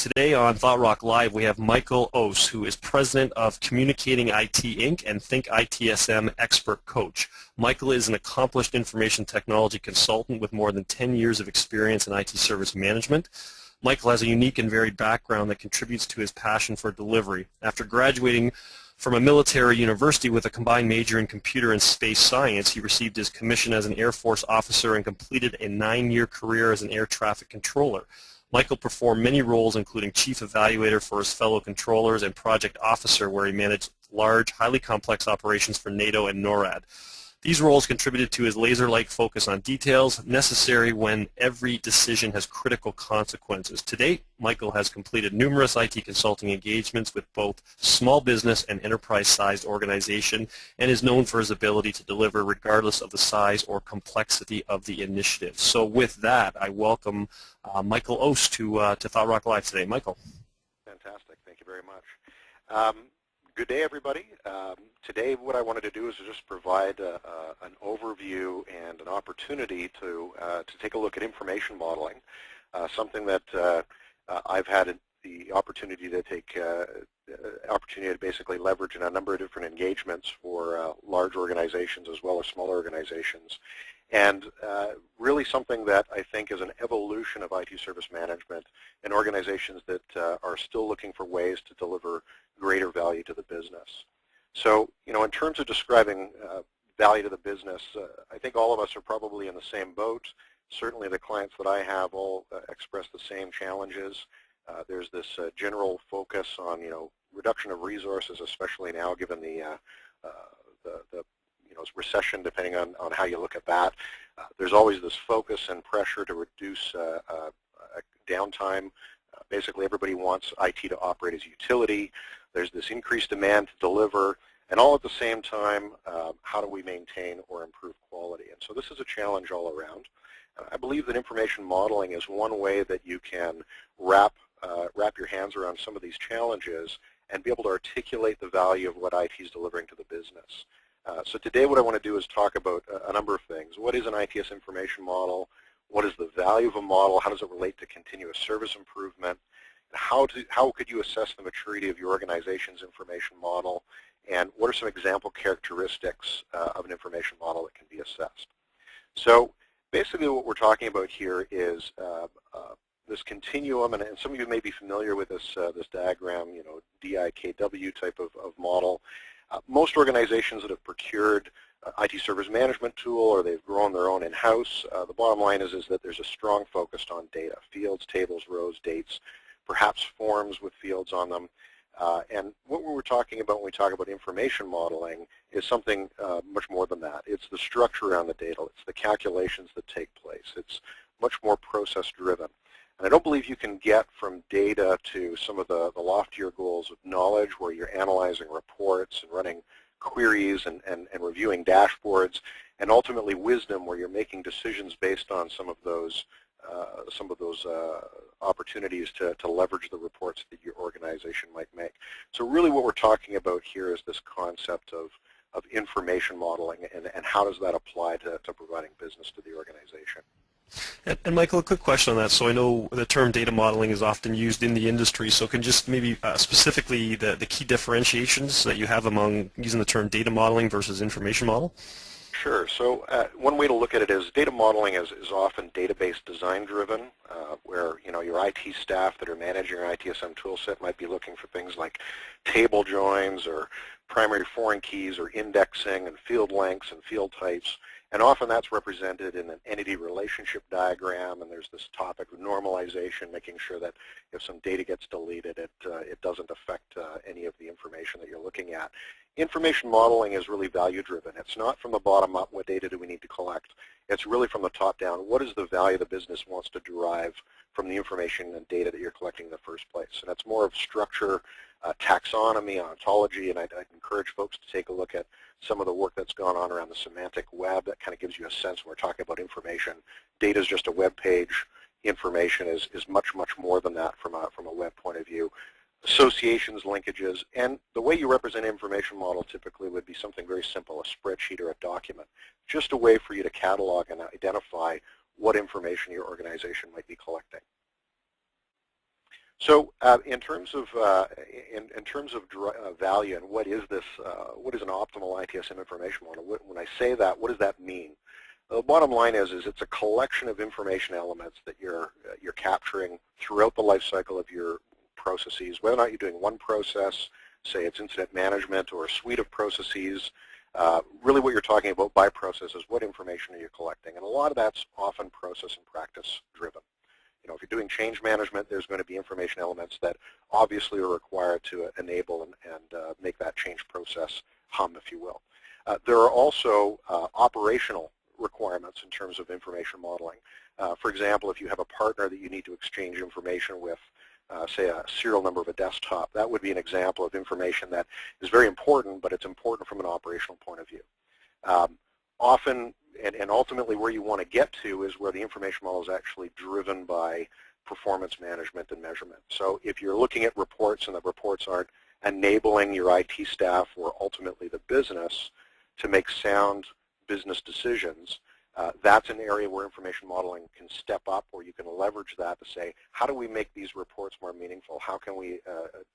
Today on Thought Rock Live, we have Michael Oss, who is president of Communicating IT Inc. and Think ITSM Expert Coach. Michael is an accomplished information technology consultant with more than 10 years of experience in IT service management. Michael has a unique and varied background that contributes to his passion for delivery. After graduating from a military university with a combined major in computer and space science, he received his commission as an Air Force officer and completed a 9-year career as an air traffic controller. Michael performed many roles, including chief evaluator for his fellow controllers and project officer, where he managed large, highly complex operations for NATO and NORAD. These roles contributed to his laser-like focus on details necessary when every decision has critical consequences. To date, Michael has completed numerous IT consulting engagements with both small business and enterprise-sized organization and is known for his ability to deliver regardless of the size or complexity of the initiative. So with that, I welcome Michael Oss to Thought Rock Live today. Michael. Fantastic. Thank you very much. Good day, everybody. Today what I wanted to do is just provide an overview and an opportunity to take a look at information modeling, something that I've had the opportunity to basically leverage in a number of different engagements for large organizations as well as smaller organizations. And really something that I think is an evolution of IT service management in organizations that are still looking for ways to deliver greater value to the business. So, you know, in terms of describing value to the business, I think all of us are probably in the same boat. Certainly the clients that I have all express the same challenges. There's this general focus on, you know, reduction of resources, especially now given the recession, depending on how you look at that. There's always this focus and pressure to reduce downtime. Basically, everybody wants IT to operate as a utility. There's this increased demand to deliver, and all at the same time, how do we maintain or improve quality? And so this is a challenge all around. I believe that information modeling is one way that you can wrap your hands around some of these challenges and be able to articulate the value of what IT is delivering to the business. So today what I want to do is talk about a number of things. What is an ITS information model? What is the value of a model? How does it relate to continuous service improvement? How could you assess the maturity of your organization's information model? And what are some example characteristics of an information model that can be assessed? So basically what we're talking about here is this continuum, and some of you may be familiar with this diagram, you know, DIKW type of model. Most organizations that have procured IT service management tool or they've grown their own in-house, the bottom line is that there's a strong focus on data, fields, tables, rows, dates, perhaps forms with fields on them. And what we're talking about when we talk about information modeling is something much more than that. It's the structure around the data. It's the calculations that take place. It's much more process-driven. And I don't believe you can get from data to some of the loftier goals of knowledge where you're analyzing reports and running queries and reviewing dashboards, and ultimately wisdom where you're making decisions based on some of those opportunities to leverage the reports that your organization might make. So really what we're talking about here is this concept of information modeling and how does that apply to providing business to the organization. And Michael, a quick question on that. So I know the term data modeling is often used in the industry, so can just maybe specifically the key differentiations that you have among using the term data modeling versus information model? Sure. So one way to look at it is data modeling is often database design driven, where you know your IT staff that are managing your ITSM toolset might be looking for things like table joins or primary foreign keys or indexing and field lengths and field types. And often that's represented in an entity relationship diagram, and there's this topic of normalization, making sure that if some data gets deleted, it doesn't affect any of the information that you're looking at. Information modeling is really value-driven. It's not from the bottom up, what data do we need to collect. It's really from the top down, what is the value the business wants to derive from the information and data that you're collecting in the first place. And it's more of structure, taxonomy, ontology, and I'd encourage folks to take a look at some of the work that's gone on around the semantic web. That kind of gives you a sense when we're talking about information. Data is just a web page. Information is much, much more than that from a web point of view. Associations, linkages, and the way you represent an information model typically would be something very simple, a spreadsheet or a document. Just a way for you to catalog and identify what information your organization might be collecting. So in terms of value and what is this? What is an optimal ITSM information model? When I say that, what does that mean? The bottom line is it's a collection of information elements that you're capturing throughout the life cycle of your processes. Whether or not you're doing one process, say it's incident management, or a suite of processes, really what you're talking about by process is what information are you collecting, and a lot of that's often process and practice driven. You know, if you're doing change management, there's going to be information elements that obviously are required to enable and make that change process hum, if you will. There are also operational requirements in terms of information modeling. For example, if you have a partner that you need to exchange information with, say a serial number of a desktop, that would be an example of information that is very important, but it's important from an operational point of view. Often, and ultimately where you want to get to is where the information model is actually driven by performance management and measurement. So if you're looking at reports and the reports aren't enabling your IT staff or ultimately the business to make sound business decisions, that's an area where information modeling can step up, or you can leverage that to say, how do we make these reports more meaningful? How can we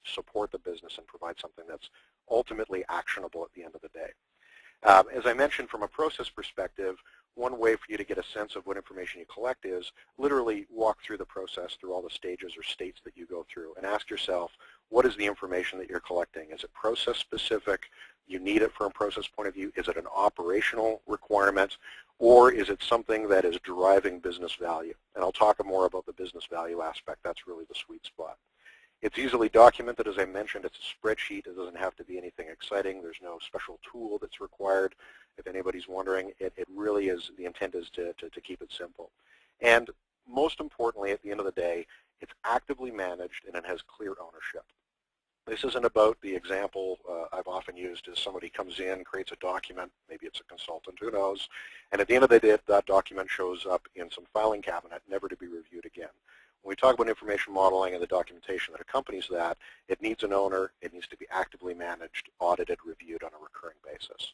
support the business and provide something that's ultimately actionable at the end of the day? As I mentioned, from a process perspective, one way for you to get a sense of what information you collect is literally walk through the process through all the stages or states that you go through and ask yourself, what is the information that you're collecting? Is it process specific? You need it from a process point of view? Is it an operational requirement? Or is it something that is driving business value? And I'll talk more about the business value aspect. That's really the sweet spot. It's easily documented. As I mentioned, it's a spreadsheet. It doesn't have to be anything exciting. There's no special tool that's required. If anybody's wondering, it really is, the intent is to keep it simple. And most importantly, at the end of the day, it's actively managed and it has clear ownership. This isn't about the example I've often used is somebody comes in, creates a document, maybe it's a consultant, who knows, and at the end of the day, that document shows up in some filing cabinet, never to be reviewed again. When we talk about information modeling and the documentation that accompanies that, it needs an owner, it needs to be actively managed, audited, reviewed on a recurring basis.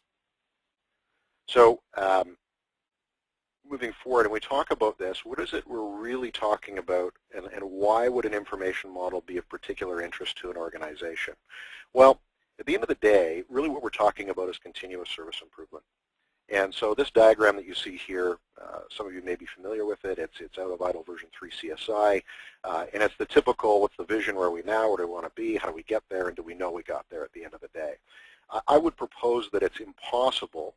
So moving forward, and we talk about this, what is it we're really talking about, and why would an information model be of particular interest to an organization? Well, at the end of the day, really what we're talking about is continuous service improvement. And so this diagram that you see here, some of you may be familiar with it. It's out of ITIL version 3 CSI, and it's the typical, what's the vision, where are we now, where do we want to be, how do we get there, and do we know we got there at the end of the day? I would propose that it's impossible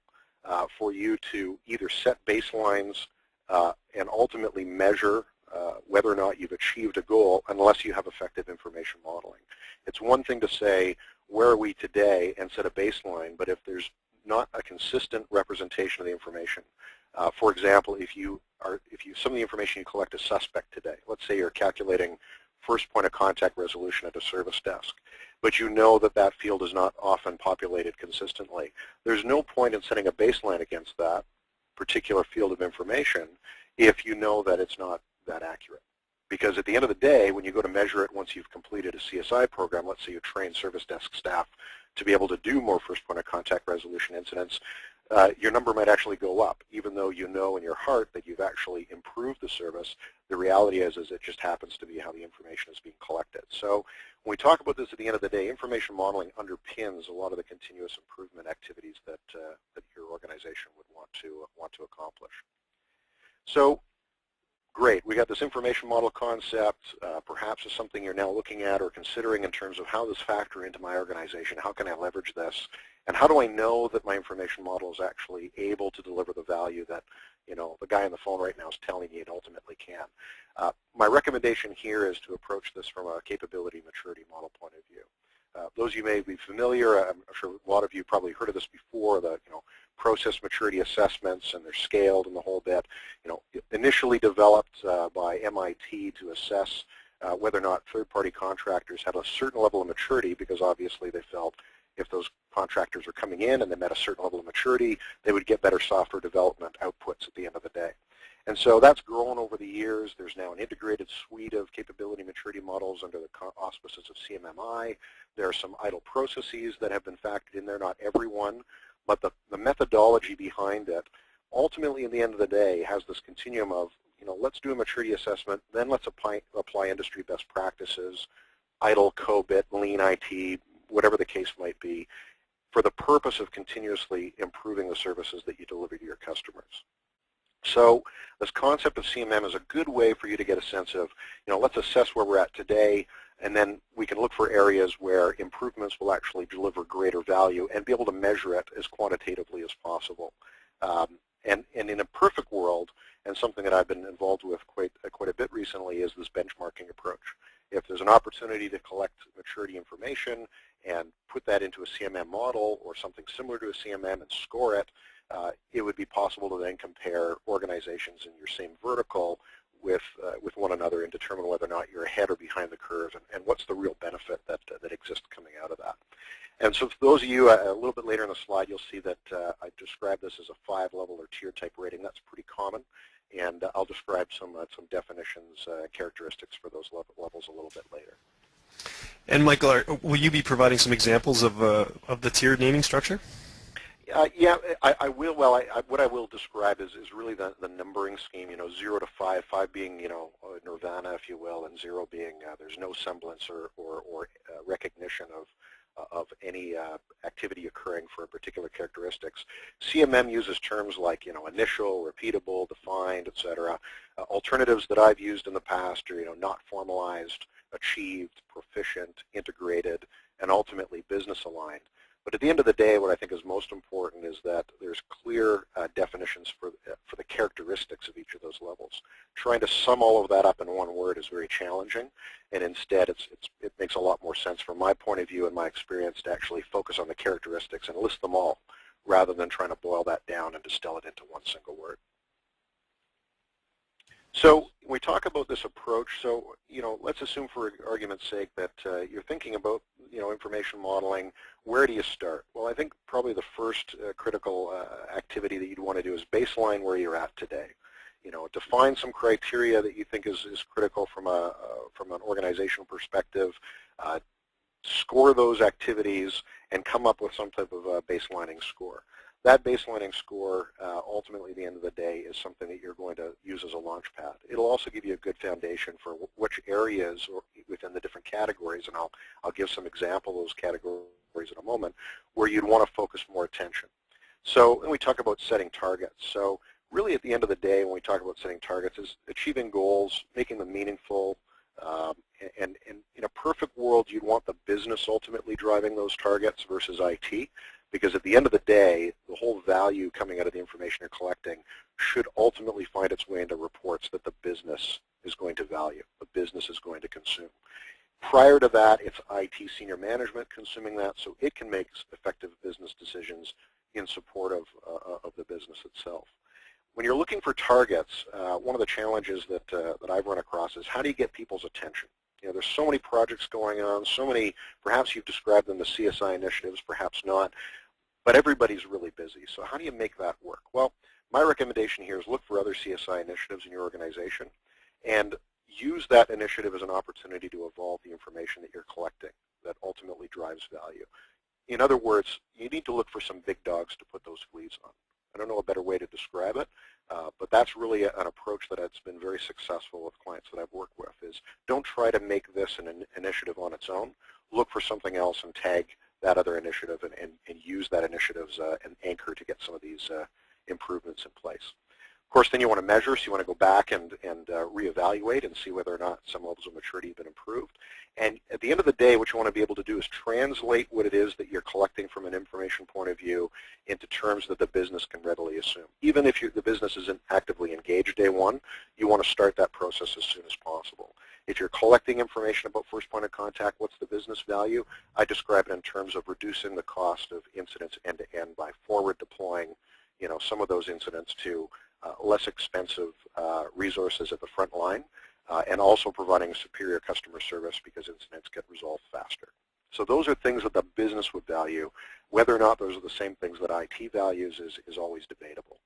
for you to either set baselines and ultimately measure whether or not you've achieved a goal unless you have effective information modeling. It's one thing to say, where are we today, and set a baseline, but if there's not a consistent representation of the information. For example, if some of the information you collect is suspect today, let's say you're calculating first point of contact resolution at a service desk, but you know that that field is not often populated consistently. There's no point in setting a baseline against that particular field of information if you know that it's not that accurate. Because at the end of the day, when you go to measure it once you've completed a CSI program, let's say you train service desk staff to be able to do more first point of contact resolution incidents, your number might actually go up, even though you know in your heart that you've actually improved the service. The reality is it just happens to be how the information is being collected. So when we talk about this at the end of the day, information modeling underpins a lot of the continuous improvement activities that your organization would want to accomplish. So great, we got this information model concept. Perhaps it's something you're now looking at or considering in terms of how this factor into my organization. How can I leverage this? And how do I know that my information model is actually able to deliver the value that, you know, the guy on the phone right now is telling me it ultimately can? My recommendation here is to approach this from a capability maturity model point of view. Those of you may be familiar, I'm sure a lot of you probably heard of this before, the process maturity assessments, and they're scaled and the whole bit. Initially developed by MIT to assess whether or not third-party contractors had a certain level of maturity, because obviously they felt if those contractors are coming in and they met a certain level of maturity, they would get better software development outputs at the end of the day. And so that's grown over the years. There's now an integrated suite of capability maturity models under the auspices of CMMI. There are some idle processes that have been factored in there, not every one, but the methodology behind it ultimately, in the end of the day, has this continuum of, let's do a maturity assessment, then let's apply industry best practices, ITIL, COBIT, Lean IT, whatever the case might be, for the purpose of continuously improving the services that you deliver to your customers. So this concept of CMM is a good way for you to get a sense of, let's assess where we're at today, and then we can look for areas where improvements will actually deliver greater value and be able to measure it as quantitatively as possible. And in a perfect world, and something that I've been involved with quite a bit recently, is this benchmarking approach. If there's an opportunity to collect maturity information and put that into a CMM model or something similar to a CMM and score it, it would be possible to then compare organizations in your same vertical with one another and determine whether or not you're ahead or behind the curve, and what's the real benefit that exists coming out of that. And so for those of you, a little bit later in the slide, you'll see that I described this as a 5-level or tier type rating. That's pretty common, and I'll describe some definitions, characteristics for those levels a little bit later. And Michael, will you be providing some examples of the tiered naming structure? Yeah, I will. Well, what I will describe is really the numbering scheme. 0 to 5, 5 being nirvana, if you will, and 0 being there's no semblance or recognition of any activity occurring for particular characteristics. CMM uses terms like initial, repeatable, defined, etc. Alternatives that I've used in the past are not formalized, achieved, proficient, integrated, and ultimately business aligned. But at the end of the day, what I think is most important is that there's clear definitions for the characteristics of each of those levels. Trying to sum all of that up in one word is very challenging, and instead it makes a lot more sense from my point of view and my experience to actually focus on the characteristics and list them all, rather than trying to boil that down and distill it into one single word. So when we talk about this approach, so let's assume for argument's sake that you're thinking about information modeling. Where do you start? Well, I think probably the first critical activity that you'd want to do is baseline where you're at today. Define some criteria that you think is critical from an organizational perspective. Score those activities and come up with some type of a baselining score. That baselining score, ultimately at the end of the day, is something that you're going to use as a launch pad. It'll also give you a good foundation for which areas or within the different categories, and I'll give some example of those categories in a moment, where you'd want to focus more attention. So when we talk about setting targets, so really at the end of the day when we talk about setting targets is achieving goals, making them meaningful, and in a perfect world you'd want the business ultimately driving those targets versus IT. Because at the end of the day, the whole value coming out of the information you're collecting should ultimately find its way into reports that the business is going to value, the business is going to consume. Prior to that, it's IT senior management consuming that, so it can make effective business decisions in support of the business itself. When you're looking for targets, one of the challenges that I've run across is how do you get people's attention? There's so many projects going on, so many, perhaps you've described them as CSI initiatives, perhaps not, but everybody's really busy. So how do you make that work? Well, my recommendation here is look for other CSI initiatives in your organization and use that initiative as an opportunity to evolve the information that you're collecting that ultimately drives value. In other words, you need to look for some big dogs to put those fleas on. I don't know a better way to describe it, but that's really an approach that has been very successful with clients that I've worked with, is don't try to make this an initiative on its own. Look for something else and tag that other initiative and use that initiative as an anchor to get some of these improvements in place. Of course, then you want to measure, so you want to go back and reevaluate and see whether or not some levels of maturity have been improved. And at the end of the day, what you want to be able to do is translate what it is that you're collecting from an information point of view into terms that the business can readily assume. Even if the business isn't actively engaged day one, you want to start that process as soon as possible. If you're collecting information about first point of contact, what's the business value? I describe it in terms of reducing the cost of incidents end-to-end by forward deploying some of those incidents to less expensive resources at the front line, and also providing superior customer service because incidents get resolved faster. So those are things that the business would value. Whether or not those are the same things that IT values is always debatable.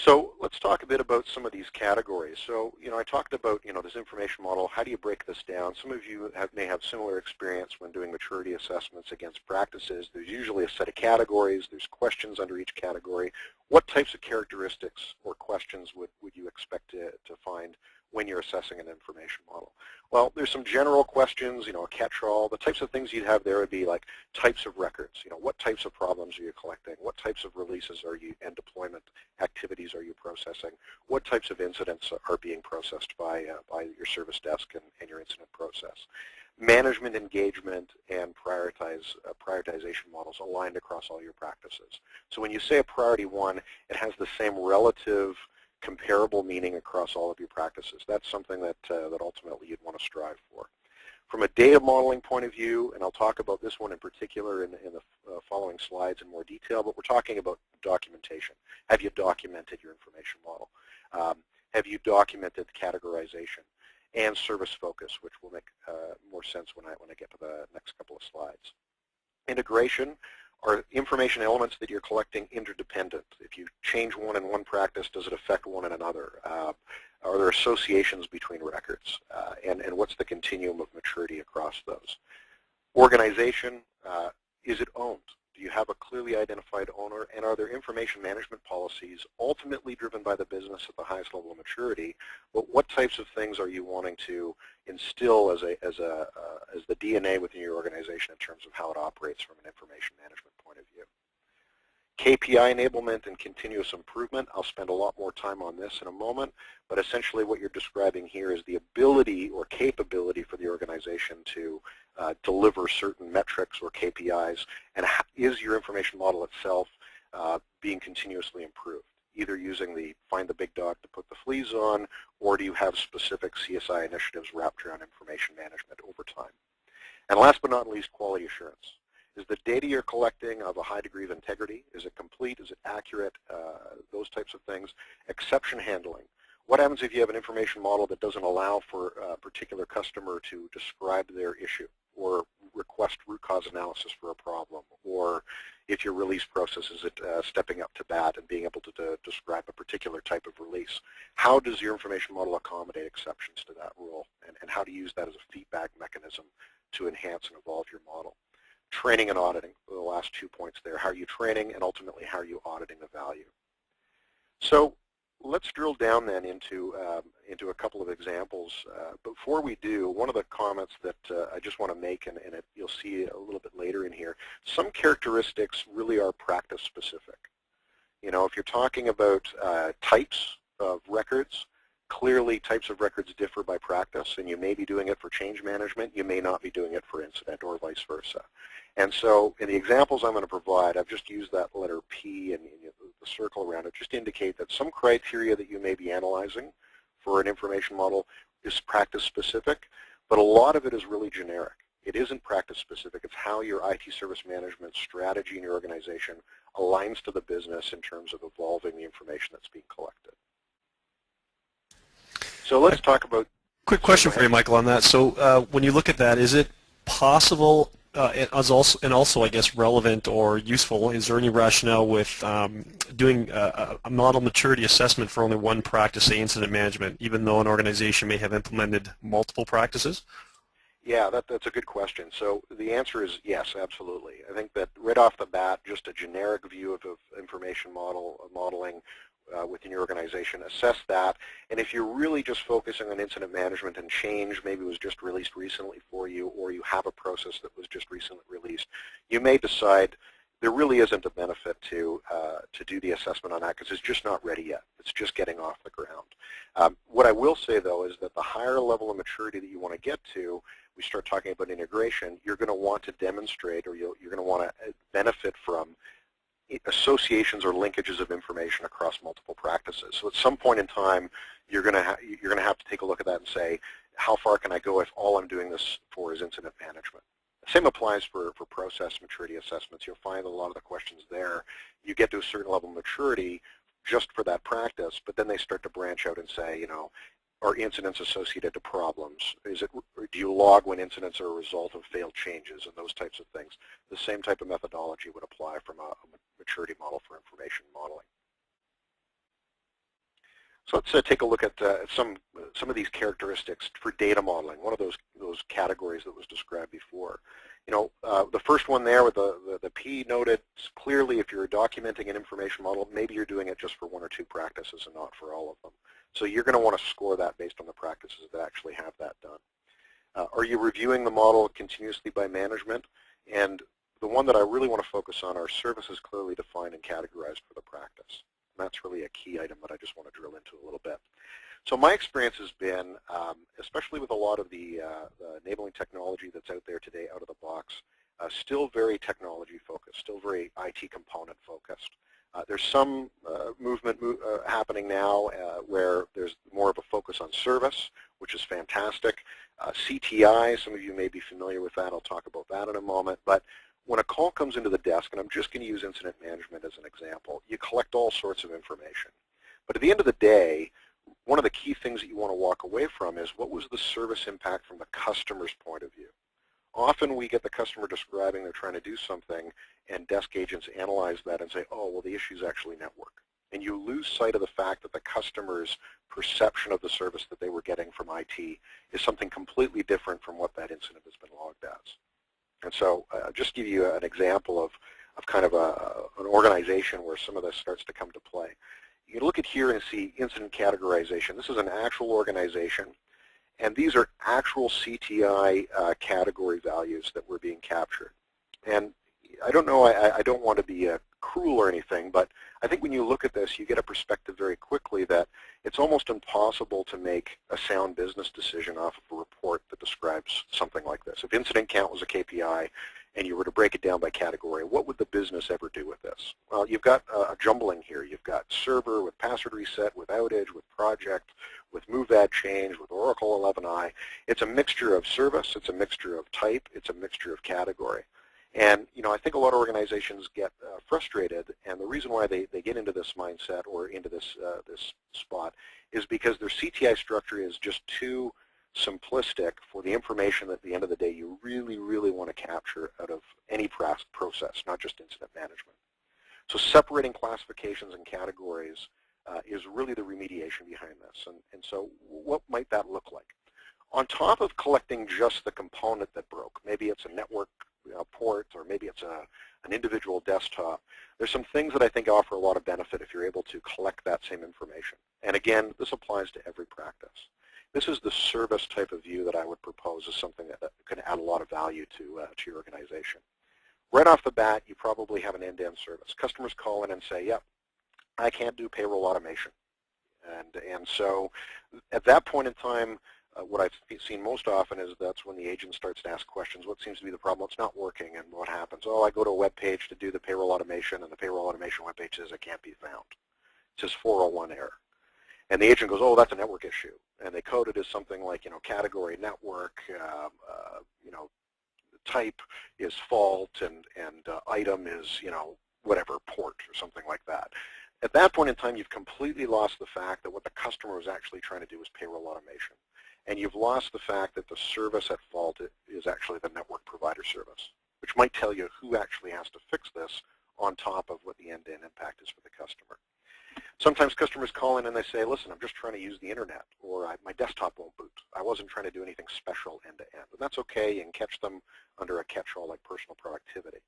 So let's talk a bit about some of these categories. So, I talked about, this information model. How do you break this down? Some of you may have similar experience when doing maturity assessments against practices. There's usually a set of categories. There's questions under each category. What types of characteristics or questions would you expect to find when you're assessing an information model? Well, there's some general questions, a catch-all. The types of things you'd have there would be like types of records. What types of problems are you collecting? What types of releases and deployment activities are you processing? What types of incidents are being processed by your service desk and your incident process? Management engagement and prioritization models aligned across all your practices. So when you say a priority one, it has the same relative comparable meaning across all of your practices. That's something that ultimately you'd want to strive for. From a data modeling point of view, and I'll talk about this one in particular in the following slides in more detail, but we're talking about documentation. Have you documented your information model? Have you documented categorization and service focus, which will make more sense when I get to the next couple of slides. Integration. Are information elements that you're collecting interdependent? If you change one in one practice, does it affect one in another? Are there associations between records? And what's the continuum of maturity across those? Organization, is it owned? Do you have a clearly identified owner? And are there information management policies ultimately driven by the business at the highest level of maturity? But what types of things are you wanting to instill as the DNA within your organization in terms of how it operates from an information management point of view? KPI enablement and continuous improvement. I'll spend a lot more time on this in a moment, but essentially what you're describing here is the ability or capability for the organization to deliver certain metrics or KPIs, and is your information model itself being continuously improved, either using the find the big dog to put the fleas on, or do you have specific CSI initiatives wrapped around information management over time? And last but not least, quality assurance. Is the data you're collecting of a high degree of integrity? Is it complete? Is it accurate? Those types of things. Exception handling. What happens if you have an information model that doesn't allow for a particular customer to describe their issue or request root cause analysis for a problem? Or if your release process is stepping up to bat and being able to describe a particular type of release? How does your information model accommodate exceptions to that rule? And how to use that as a feedback mechanism to enhance and evolve your model? Training and auditing, the last 2 points there. How are you training, and ultimately how are you auditing the value? So let's drill down then into a couple of examples. Before we do, one of the comments that I just want to make, and you'll see a little bit later in here, some characteristics really are practice specific. If you're talking about types of records, clearly types of records differ by practice, and you may be doing it for change management, you may not be doing it for incident, or vice versa. And so in the examples I'm going to provide, I've just used that letter P and the circle around it just to indicate that some criteria that you may be analyzing for an information model is practice specific, but a lot of it is really generic. It isn't practice specific, it's how your IT service management strategy in your organization aligns to the business in terms of evolving the information that's being collected. So let's talk about... Quick question for you, Michael, on that. So when you look at that, is it possible, and also I guess relevant or useful, is there any rationale with doing a model maturity assessment for only one practice, say incident management, even though an organization may have implemented multiple practices? Yeah, that's a good question. So the answer is yes, absolutely. I think that right off the bat, just a generic view of information modeling within your organization, assess that, and if you're really just focusing on incident management and change, maybe it was just released recently for you, or you have a process that was just recently released, you may decide there really isn't a benefit to do the assessment on that because it's just not ready yet. It's just getting off the ground. What I will say, though, is that the higher level of maturity that you want to get to, we start talking about integration, you're going to want to demonstrate, or you're going to want to benefit from associations or linkages of information across multiple practices. So at some point in time, you're going to have to take a look at that and say, how far can I go if all I'm doing this for is incident management? Same applies for process maturity assessments. You'll find a lot of the questions there, you get to a certain level of maturity just for that practice, but then they start to branch out and say, are incidents associated to problems? Do you log when incidents are a result of failed changes and those types of things? The same type of methodology would apply from a maturity model for information modeling. So let's take a look at some of these characteristics for data modeling, one of those categories that was described before. You know, the first one there with the P noted, clearly if you're documenting an information model, maybe you're doing it just for one or two practices and not for all of them. So you're going to want to score that based on the practices that actually have that done. Are you reviewing the model continuously by management? And the one that I really want to focus on are services clearly defined and categorized for the practice. And that's really a key item that I just want to drill into a little bit. So my experience has been, especially with a lot of the enabling technology that's out there today out of the box, still very technology focused, still very IT component focused. There's some movement happening now where there's more of a focus on service, which is fantastic. CTI, some of you may be familiar with that. I'll talk about that in a moment. But when a call comes into the desk, and I'm just going to use incident management as an example, you collect all sorts of information. But at the end of the day, one of the key things that you want to walk away from is what was the service impact from the customer's point of view. Often we get the customer describing they're trying to do something, and desk agents analyze that and say, oh, well, the issue is actually network. And you lose sight of the fact that the customer's perception of the service that they were getting from IT is something completely different from what that incident has been logged as. And so just give you an example of kind of an organization where some of this starts to come to play. You can look at here and see incident categorization. This is an actual organization, and these are actual CTI category values that were being captured. And I don't know, I don't want to be cruel or anything, but I think when you look at this, you get a perspective very quickly that it's almost impossible to make a sound business decision off of a report that describes something like this. If incident count was a KPI and you were to break it down by category, what would the business ever do with this? Well, you've got a jumbling here. You've got server with password reset, with outage, with project, with move add change, with Oracle 11i. It's a mixture of service, it's a mixture of type, it's a mixture of category. And, you know, I think a lot of organizations get frustrated, and the reason why they get into this mindset or into this spot is because their CTI structure is just too simplistic for the information that at the end of the day you really, really want to capture out of any process, not just incident management. So separating classifications and categories is really the remediation behind this. And so what might that look like? On top of collecting just the component that broke, maybe it's a network port, or maybe it's an individual desktop, there's some things that I think offer a lot of benefit if you're able to collect that same information. And again, this applies to every practice. This is the service type of view that I would propose as something that can add a lot of value to your organization. Right off the bat, you probably have an end-to-end service. Customers call in and say, yep, I can't do payroll automation. And so at that point in time, what I've seen most often is that's when the agent starts to ask questions. What seems to be the problem? It's not working, and what happens? Oh, I go to a web page to do the payroll automation, and the payroll automation web page says it can't be found. It says 401 error. And the agent goes, oh, that's a network issue. And they code it as something like, you know, category network, you know, type is fault, and item is, you know, whatever, port or something like that. At that point in time, you've completely lost the fact that what the customer was actually trying to do was payroll automation. And you've lost the fact that the service at fault is actually the network provider service, which might tell you who actually has to fix this on top of what the end-to-end impact is for the customer. Sometimes customers call in and they say, listen, I'm just trying to use the internet, or my desktop won't boot. I wasn't trying to do anything special end-to-end. And that's okay. You can catch them under a catch-all like personal productivity.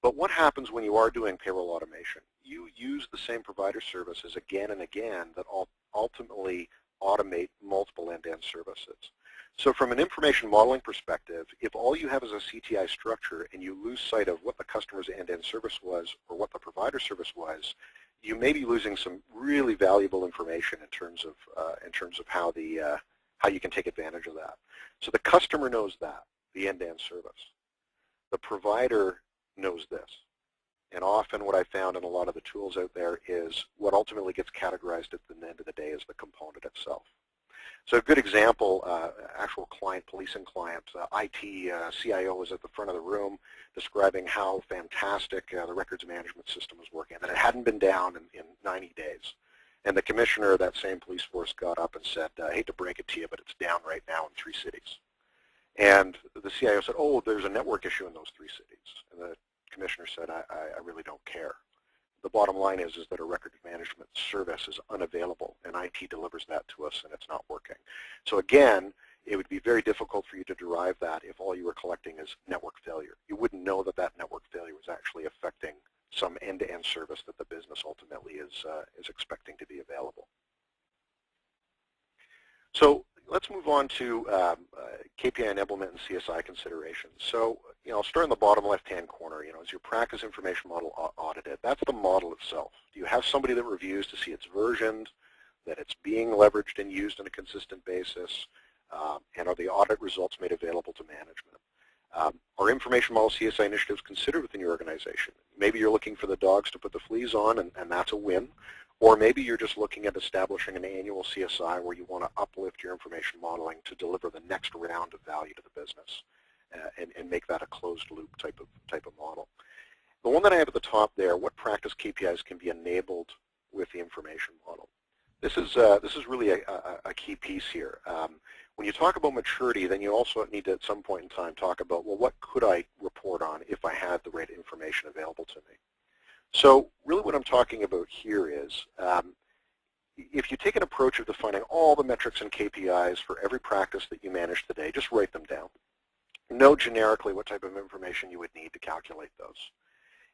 But what happens when you are doing payroll automation? You use the same provider services again and again that ultimately automate multiple end-to-end services. So from an information modeling perspective, if all you have is a CTI structure and you lose sight of what the customer's end-to-end service was or what the provider service was, you may be losing some really valuable information in terms of how you can take advantage of that. So the customer knows that, the end-to-end service. The provider knows this. And often what I found in a lot of the tools out there is what ultimately gets categorized at the end of the day is the component itself. So a good example, actual client, policing client, IT CIO was at the front of the room describing how fantastic the records management system was working, that it hadn't been down in 90 days. And the commissioner of that same police force got up and said, I hate to break it to you, but it's down right now in 3 cities. And the CIO said, oh, there's a network issue in those 3 cities. And the commissioner said, I really don't care. the bottom line is that a record management service is unavailable, and IT delivers that to us and it's not working. So again, it would be very difficult for you to derive that if all you were collecting is network failure. You wouldn't know that that network failure was actually affecting some end-to-end service that the business ultimately is expecting to be available. So let's move on to KPI enablement and CSI considerations. So, I'll start in the bottom left-hand corner. Is your practice information model audited? That's the model itself. Do you have somebody that reviews to see it's versioned, that it's being leveraged and used on a consistent basis, and are the audit results made available to management? Are information model CSI initiatives considered within your organization? Maybe you're looking for the dogs to put the fleas on, and that's a win. Or maybe you're just looking at establishing an annual CSI where you want to uplift your information modeling to deliver the next round of value to the business and make that a closed loop type of model. The one that I have at the top there, what practice KPIs can be enabled with the information model? This is really a key piece here. When you talk about maturity, then you also need to at some point in time talk about, well, what could I report on if I had the right information available to me? So really what I'm talking about here is if you take an approach of defining all the metrics and KPIs for every practice that you manage today, just write them down. Know generically what type of information you would need to calculate those.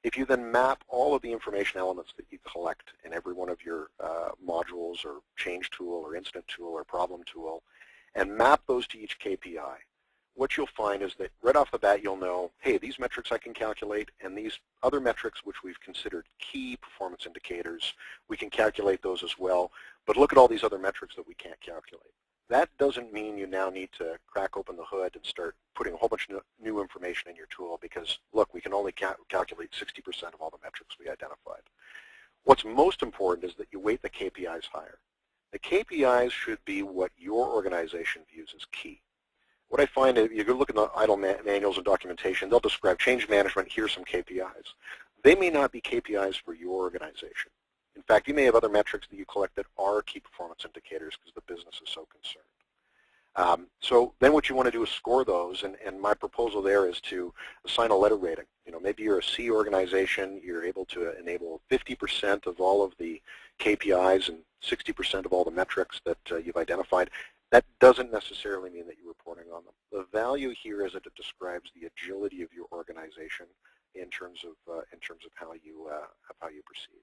If you then map all of the information elements that you collect in every one of your modules or change tool or incident tool or problem tool and map those to each KPI, what you'll find is that right off the bat you'll know, hey, these metrics I can calculate, and these other metrics which we've considered key performance indicators, we can calculate those as well, but look at all these other metrics that we can't calculate. That doesn't mean you now need to crack open the hood and start putting a whole bunch of new information in your tool because, look, we can only calculate 60% of all the metrics we identified. What's most important is that you weight the KPIs higher. The KPIs should be what your organization views as key. What I find is you go look at the ITIL manuals and documentation, they'll describe change management, here's some KPIs. They may not be KPIs for your organization. In fact, you may have other metrics that you collect that are key performance indicators because the business is so concerned. So then what you want to do is score those, and my proposal there is to assign a letter rating. Maybe you're a C organization, you're able to enable 50% of all of the KPIs and 60% of all the metrics that you've identified. That doesn't necessarily mean that you're reporting on them. The value here is that it describes the agility of your organization in terms of how you proceed.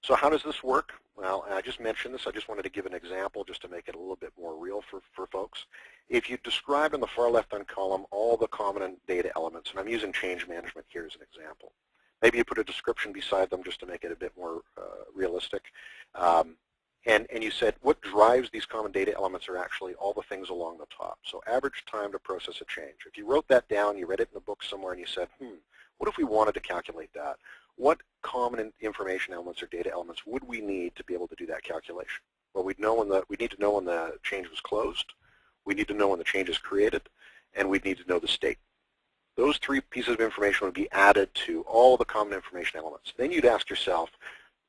So how does this work? Well, I just mentioned this. I just wanted to give an example just to make it a little bit more real for folks. If you describe in the far left-hand column all the common data elements, and I'm using change management here as an example. Maybe you put a description beside them just to make it a bit more realistic. And you said what drives these common data elements are actually all the things along the top. So average time to process a change. If you wrote that down, you read it in a book somewhere, and you said, what if we wanted to calculate that? What common information elements or data elements would we need to be able to do that calculation? Well, we need to know when the change was closed, we need to know when the change is created, and we need to know the state. Those three pieces of information would be added to all the common information elements. Then you'd ask yourself,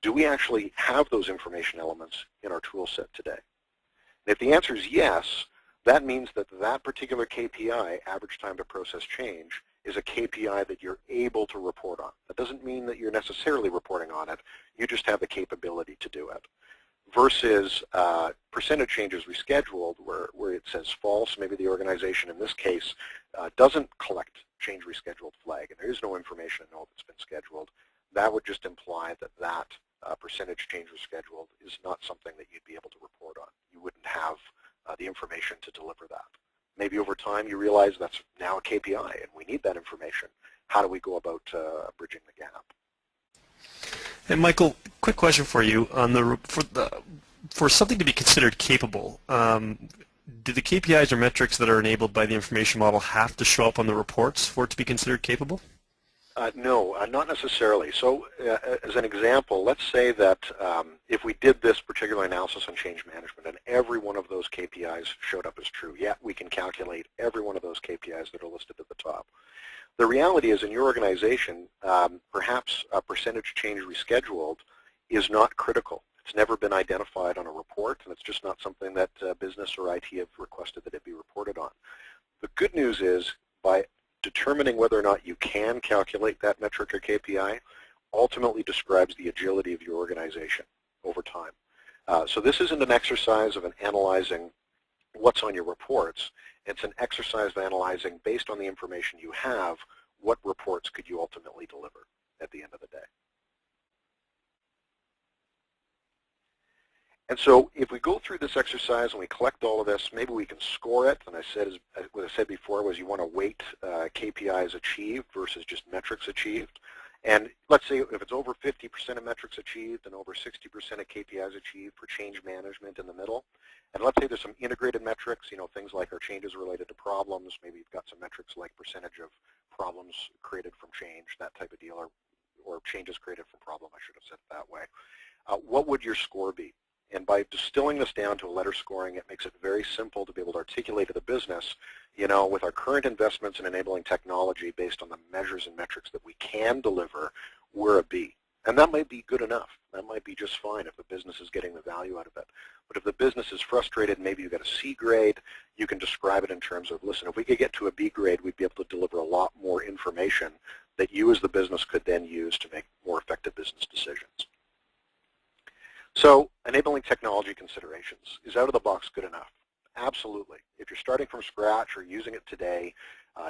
do we actually have those information elements in our tool set today? And if the answer is yes, that means that that particular KPI, average time to process change, is a KPI that you're able to report on. That doesn't mean that you're necessarily reporting on it. You just have the capability to do it. Versus percentage changes rescheduled where it says false. Maybe the organization in this case doesn't collect change rescheduled flag, and there is no information to know that's been scheduled. That would just imply that that percentage change rescheduled is not something that you'd be able to report on. You wouldn't have the information to deliver that. Maybe over time you realize that's now a KPI and we need that information. How do we go about bridging the gap? And Michael, quick question for you on for something to be considered capable. Do the KPIs or metrics that are enabled by the information model have to show up on the reports for it to be considered capable? No, not necessarily. So as an example, let's say that if we did this particular analysis on change management and every one of those KPIs showed up as true, yeah, we can calculate every one of those KPIs that are listed at the top. The reality is in your organization, perhaps a percentage change rescheduled is not critical. It's never been identified on a report, and it's just not something that business or IT have requested that it be reported on. The good news is by determining whether or not you can calculate that metric or KPI ultimately describes the agility of your organization over time. So this isn't an exercise of analyzing what's on your reports. It's an exercise of analyzing, based on the information you have, what reports could you ultimately deliver at the end of the day. And so if we go through this exercise and we collect all of this, maybe we can score it. And what I said before was you want to weight KPIs achieved versus just metrics achieved. And let's say if it's over 50% of metrics achieved and over 60% of KPIs achieved for change management in the middle. And let's say there's some integrated metrics, things like our changes related to problems. Maybe you've got some metrics like percentage of problems created from change, that type of deal, or changes created from problem, I should have said it that way. What would your score be? And by distilling this down to a letter scoring, it makes it very simple to be able to articulate to the business, with our current investments in enabling technology based on the measures and metrics that we can deliver, we're a B. And that might be good enough. That might be just fine if the business is getting the value out of it. But if the business is frustrated, maybe you get a C grade, you can describe it in terms of, listen, if we could get to a B grade, we'd be able to deliver a lot more information that you as the business could then use to make more effective business decisions. So enabling technology considerations. Is out of the box good enough? Absolutely. If you're starting from scratch or using it today,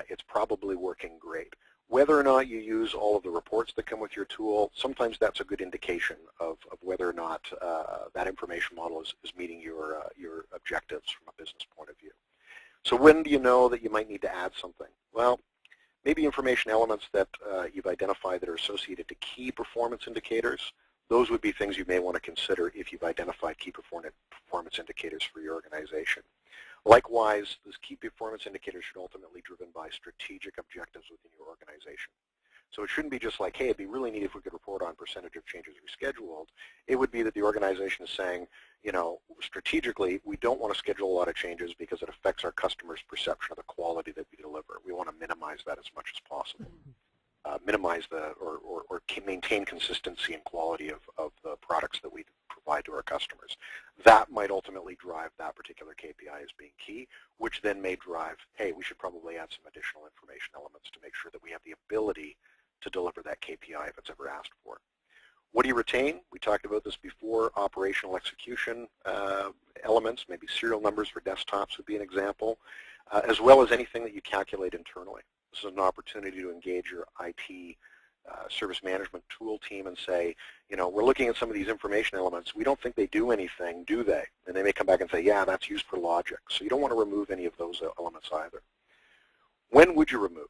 it's probably working great. Whether or not you use all of the reports that come with your tool, sometimes that's a good indication of whether or not that information model is meeting your objectives from a business point of view. So when do you know that you might need to add something? Well, maybe information elements that you've identified that are associated to key performance indicators. Those would be things you may want to consider if you've identified key performance indicators for your organization. Likewise, those key performance indicators should ultimately be driven by strategic objectives within your organization. So it shouldn't be just like, hey, it'd be really neat if we could report on percentage of changes rescheduled. It would be that the organization is saying, strategically, we don't want to schedule a lot of changes because it affects our customers' perception of the quality that we deliver. We want to minimize that as much as possible. Minimize or maintain consistency and quality of the products that we provide to our customers. That might ultimately drive that particular KPI as being key, which then may drive, hey, we should probably add some additional information elements to make sure that we have the ability to deliver that KPI if it's ever asked for. What do you retain? We talked about this before. Operational execution elements, maybe serial numbers for desktops would be an example, as well as anything that you calculate internally. This is an opportunity to engage your IT service management tool team and say, we're looking at some of these information elements. We don't think they do anything, do they? And they may come back and say, yeah, that's used for logic. So you don't want to remove any of those elements either. When would you remove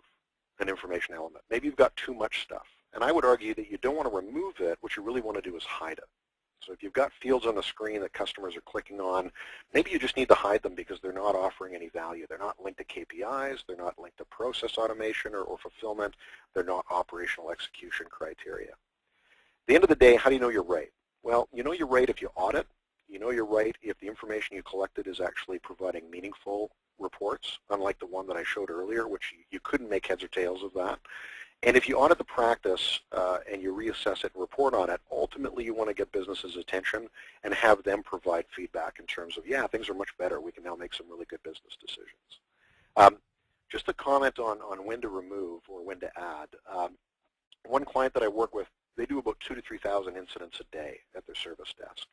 an information element? Maybe you've got too much stuff. And I would argue that you don't want to remove it. What you really want to do is hide it. So if you've got fields on the screen that customers are clicking on, maybe you just need to hide them because they're not offering any value. They're not linked to KPIs. They're not linked to process automation or fulfillment. They're not operational execution criteria. At the end of the day, how do you know you're right? Well, you know you're right if you audit. You know you're right if the information you collected is actually providing meaningful reports, unlike the one that I showed earlier, which you couldn't make heads or tails of that. And if you audit the practice and you reassess it and report on it, ultimately you want to get businesses' attention and have them provide feedback in terms of, yeah, things are much better. We can now make some really good business decisions. Just a comment on when to remove or when to add. One client that I work with, they do about 2,000 to 3,000 incidents a day at their service desk.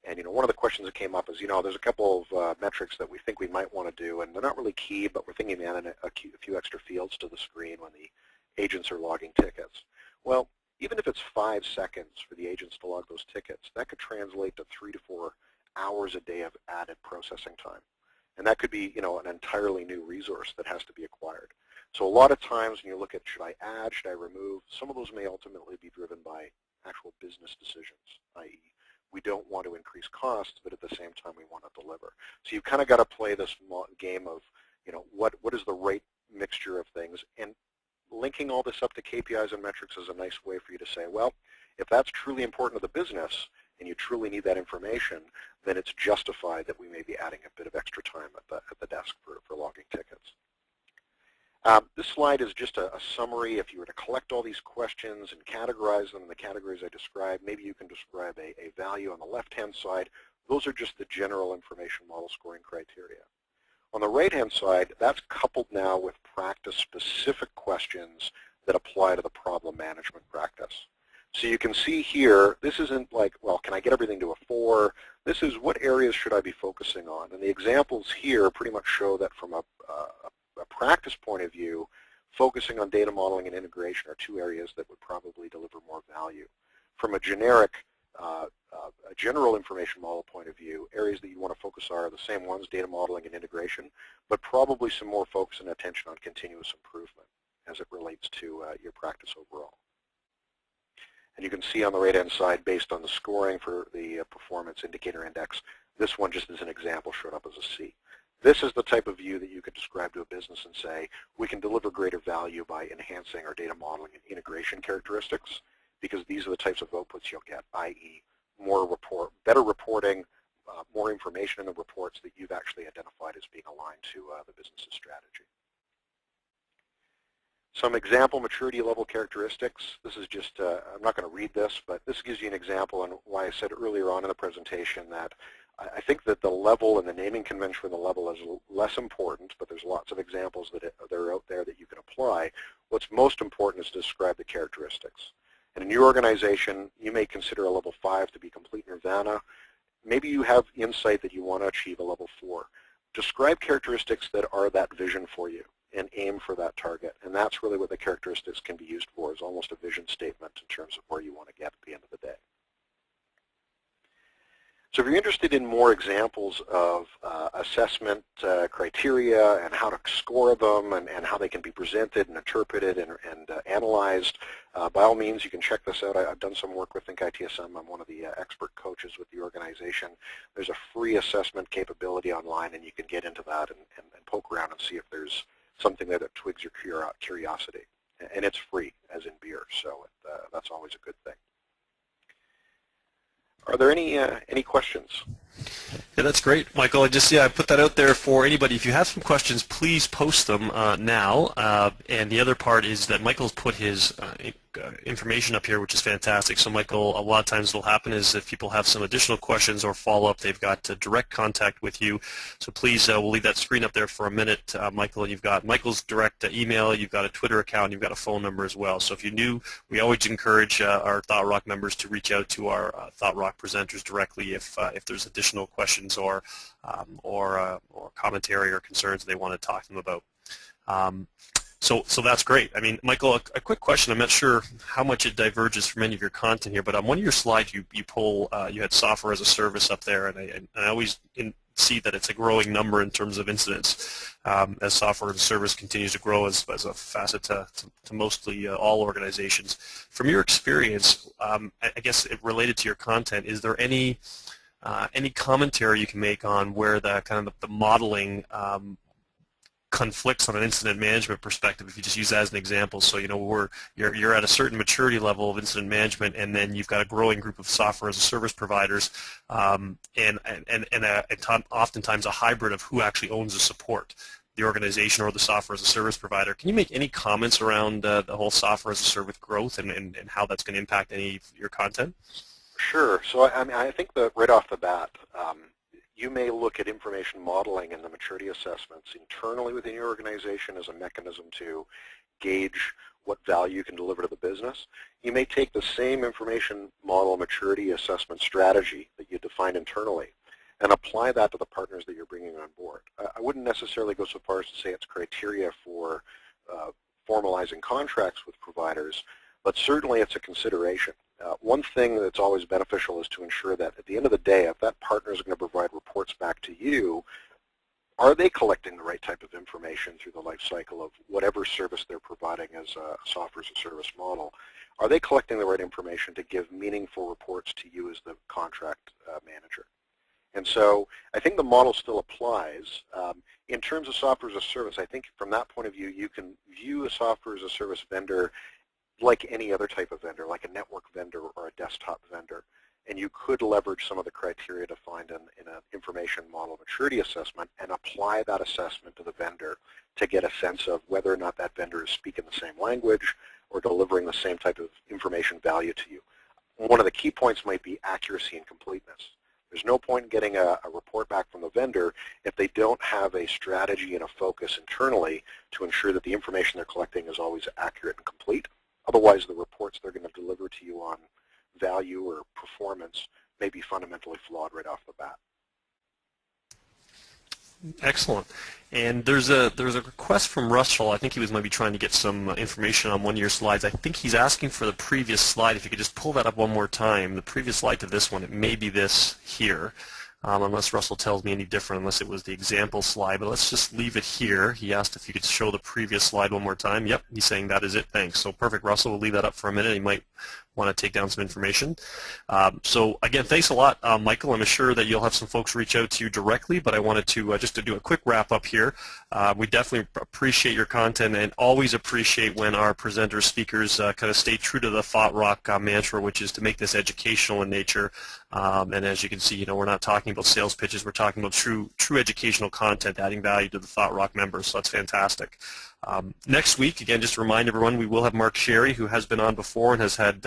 And one of the questions that came up is, there's a couple of metrics that we think we might want to do, and they're not really key, but we're thinking of adding a few extra fields to the screen when the agents are logging tickets. Well, even if it's 5 seconds for the agents to log those tickets, that could translate to 3 to 4 hours a day of added processing time. And that could be, an entirely new resource that has to be acquired. So a lot of times when you look at, should I add, should I remove, some of those may ultimately be driven by actual business decisions, i.e., we don't want to increase costs, but at the same time we want to deliver. So you've kind of got to play this game of, what is the right mixture of things, and linking all this up to KPIs and metrics is a nice way for you to say, well, if that's truly important to the business and you truly need that information, then it's justified that we may be adding a bit of extra time at the desk for logging tickets. This slide is just a summary. If you were to collect all these questions and categorize them in the categories I described, maybe you can describe a value on the left-hand side. Those are just the general information model scoring criteria. On the right-hand side, that's coupled now with practice-specific questions that apply to the problem management practice. So you can see here, this isn't like, well, can I get everything to a 4? This is what areas should I be focusing on? And the examples here pretty much show that from a practice point of view, focusing on data modeling and integration are 2 areas that would probably deliver more value. From a generic, a general information model point of view, areas that you want to focus are the same ones, data modeling and integration, but probably some more focus and attention on continuous improvement as it relates to your practice overall. And you can see on the right-hand side, based on the scoring for the performance indicator index, this one just as an example showed up as a C. This is the type of view that you could describe to a business and say, we can deliver greater value by enhancing our data modeling and integration characteristics, because these are the types of outputs you'll get, i.e. better reporting, more information in the reports that you've actually identified as being aligned to the business's strategy. Some example maturity level characteristics. This is just, I'm not going to read this, but this gives you an example on why I said earlier on in the presentation that I think that the level and the naming convention for the level is less important, but there's lots of examples that are out there that you can apply. What's most important is to describe the characteristics. And in your organization, you may consider a level 5 to be complete nirvana. Maybe you have insight that you want to achieve a level 4. Describe characteristics that are that vision for you and aim for that target. And that's really what the characteristics can be used for, is almost a vision statement in terms of where you want to get at the end of the day. So if you're interested in more examples of assessment criteria and how to score them and how they can be presented and interpreted and analyzed, by all means, you can check this out. I've done some work with Think ITSM. I'm one of the expert coaches with the organization. There's a free assessment capability online, and you can get into that and poke around and see if there's something there that twigs your curiosity. And it's free, as in beer, so that's always a good thing. Are there any questions? Yeah, that's great, Michael. I put that out there for anybody. If you have some questions, please post them now. And the other part is that Michael's put his information up here, which is fantastic. So, Michael, a lot of times what will happen is if people have some additional questions or follow-up, they've got direct contact with you. So please, we'll leave that screen up there for a minute, Michael. And you've got Michael's direct email, you've got a Twitter account, you've got a phone number as well. So if you're new, we always encourage our Thought Rock members to reach out to our Thought Rock presenters directly if there's additional questions or commentary or concerns they want to talk to them about. So that's great. I mean, Michael, a quick question. I'm not sure how much it diverges from any of your content here, but on one of your slides you had software as a service up there, and I always see that it's a growing number in terms of incidents as software as a service continues to grow as a facet to mostly all organizations. From your experience, I guess related to your content, is there any commentary you can make on where the kind of the modeling conflicts on an incident management perspective, if you just use that as an example? So, you're at a certain maturity level of incident management, and then you've got a growing group of software as a service providers, and oftentimes a hybrid of who actually owns the support, the organization or the software as a service provider. Can you make any comments around the whole software as a service growth and how that's going to impact any of your content? Sure. So I think that right off the bat, you may look at information modeling and the maturity assessments internally within your organization as a mechanism to gauge what value you can deliver to the business. You may take the same information model maturity assessment strategy that you defined internally and apply that to the partners that you're bringing on board. I wouldn't necessarily go so far as to say it's criteria for formalizing contracts with providers, but certainly it's a consideration. One thing that's always beneficial is to ensure that at the end of the day, if that partner is going to provide reports back to you, are they collecting the right type of information through the life cycle of whatever service they're providing as a software as a service model? Are they collecting the right information to give meaningful reports to you as the contract manager? And so I think the model still applies. In terms of software as a service, I think from that point of view, you can view a software as a service vendor like any other type of vendor, like a network vendor or a desktop vendor. And you could leverage some of the criteria defined in an information model maturity assessment and apply that assessment to the vendor to get a sense of whether or not that vendor is speaking the same language or delivering the same type of information value to you. One of the key points might be accuracy and completeness. There's no point in getting a report back from the vendor if they don't have a strategy and a focus internally to ensure that the information they're collecting is always accurate and complete. Otherwise, the reports they're going to deliver to you on value or performance may be fundamentally flawed right off the bat. Excellent. And there's a request from Russell. I think he was maybe trying to get some information on one of your slides. I think he's asking for the previous slide. If you could just pull that up one more time. The previous slide to this one, it may be this here. Unless Russell tells me any different, unless it was the example slide. But let's just leave it here. He asked if you could show the previous slide one more time. Yep, he's saying that is it. Thanks. So perfect, Russell. We'll leave that up for a minute. He might want to take down some information. So again, thanks a lot, Michael. I'm sure that you'll have some folks reach out to you directly, but I wanted to just to do a quick wrap up here. We definitely appreciate your content and always appreciate when our presenters, speakers kind of stay true to the Thought Rock mantra, which is to make this educational in nature. And as you can see, we're not talking about sales pitches. We're talking about true educational content, adding value to the Thought Rock members. So that's fantastic. Next week, again, just to remind everyone, we will have Mark Sherry, who has been on before and has had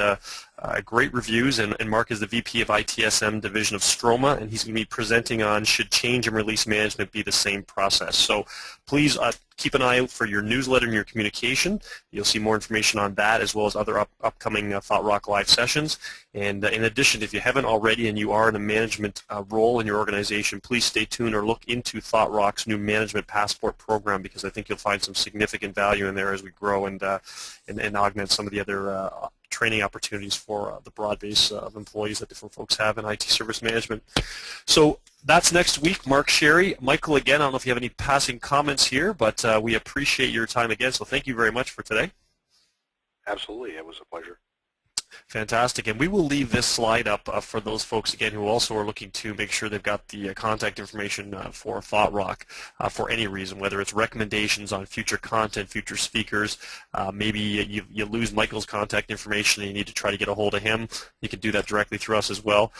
great reviews, and Mark is the VP of ITSM division of Stroma, and he's going to be presenting on should change and release management be the same process. So please keep an eye out for your newsletter and your communication. You'll see more information on that as well as other upcoming Thought Rock Live sessions. And in addition, if you haven't already and you are in a management role in your organization, please stay tuned or look into Thought Rock's new Management Passport program, because I think you'll find some significant value in there as we grow and augment some of the other training opportunities for the broad base of employees that different folks have in IT service management. So that's next week. Mark Sherry. Michael, again, I don't know if you have any passing comments here, but we appreciate your time again, so thank you very much for today. Absolutely. It was a pleasure. Fantastic. And we will leave this slide up for those folks, again, who also are looking to make sure they've got the contact information for Thought Rock for any reason, whether it's recommendations on future content, future speakers. Maybe you lose Michael's contact information and you need to try to get a hold of him. You can do that directly through us as well.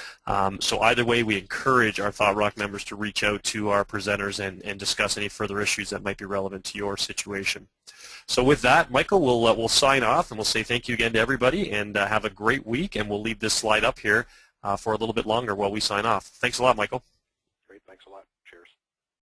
So either way, we encourage our Thought Rock members to reach out to our presenters and discuss any further issues that might be relevant to your situation. So with that, Michael, we'll sign off and we'll say thank you again to everybody and have a great week, and we'll leave this slide up here for a little bit longer while we sign off. Thanks a lot, Michael. Great, thanks a lot.